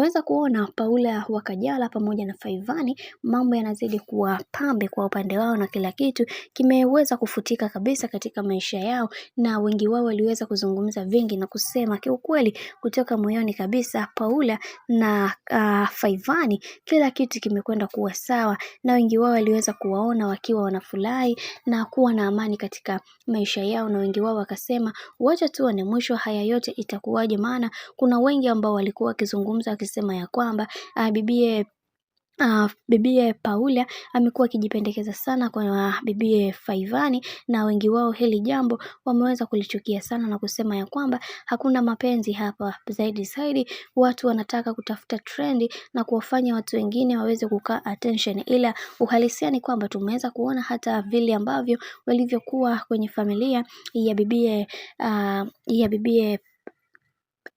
tumeweza kuona Paula wa Kajala pamoja na Faivani, mambo yanazidi kuwa pambe kwa upande wao na kila kitu kimeweza kufutika kabisa katika maisha yao, na wengi wao waliweza kuzungumza vingi na kusema kiukweli kutoka moyoni kabisa Paula na Faivani kila kitu kimekwenda kuwa sawa, na wengi wao waliweza kuwaona wakiwa wanafurahi na kuwa na amani katika maisha yao, na wengi wao wakasema wacha tuone mwisho haya yote itakuwaje, maana kuna wengi ambao walikuwa wakizungumza wakisema ya kwamba bibie Paula amekuwa akijipendekeza sana kwa bibie Faivani, na wengi wao hili jambo wameweza kulichukia sana na kusema ya kwamba hakuna mapenzi hapa, zaidi watu wanataka kutafuta trendi na kuwafanya watu wengine waweze kukaa attention, ila uhalisia ni kwamba tumeweza kuona hata vile ambavyo walivyokuwa kwenye familia ya bibie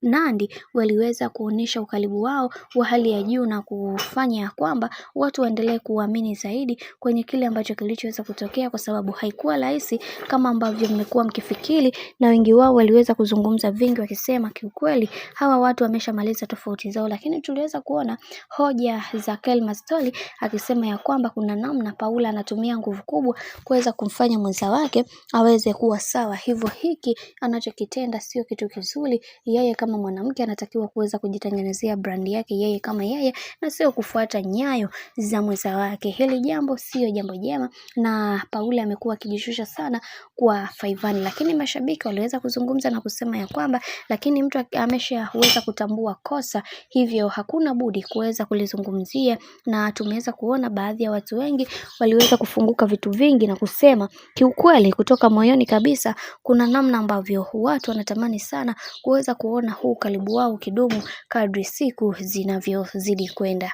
Nandy waliweza kuonesha ukaribu wao wa hali ya juu na kufanya kwamba watu waendelee kuamini zaidi kwenye kile ambacho kilichoweza kutokea, kwa sababu haikuwa rahisi kama ambavyo mmekuwa mkifikiri, na wengi wao waliweza kuzungumza vingi wakisema kiukweli hawa watu wameshamaliza tofauti zao. Lakini tuliweza kuona hoja za Kelma Story akisema ya kwamba kuna namna Paula anatumia nguvu kubwa kuweza kumfanya mwenza wake aweze kuwa sawa, hivyo hiki anachokitenda sio kitu kizuri. Yeye kama mwanamke anatakiwa kuweza kujitengenezea brand yake yeye kama yeye, na sio kufuata nyayo za mwenza wake. Hili jambo sio jambo jema, na Paula amekuwa akijishusha sana kwa Faivani, lakini mashabiki waliweza kuzungumza na kusema ya kwamba lakini mtu ameshaweza kutambua kosa, hivyo hakuna budi kuweza kulizungumzia, na tumeweza kuona baadhi ya watu wengi waliweza kufunguka vitu vingi na kusema kiukweli kutoka moyoni kabisa kuna namna ambavyo watu wanatamani sana kuweza kuona huu ukaribu wao kidumu kadri siku zinavyozidi kwenda.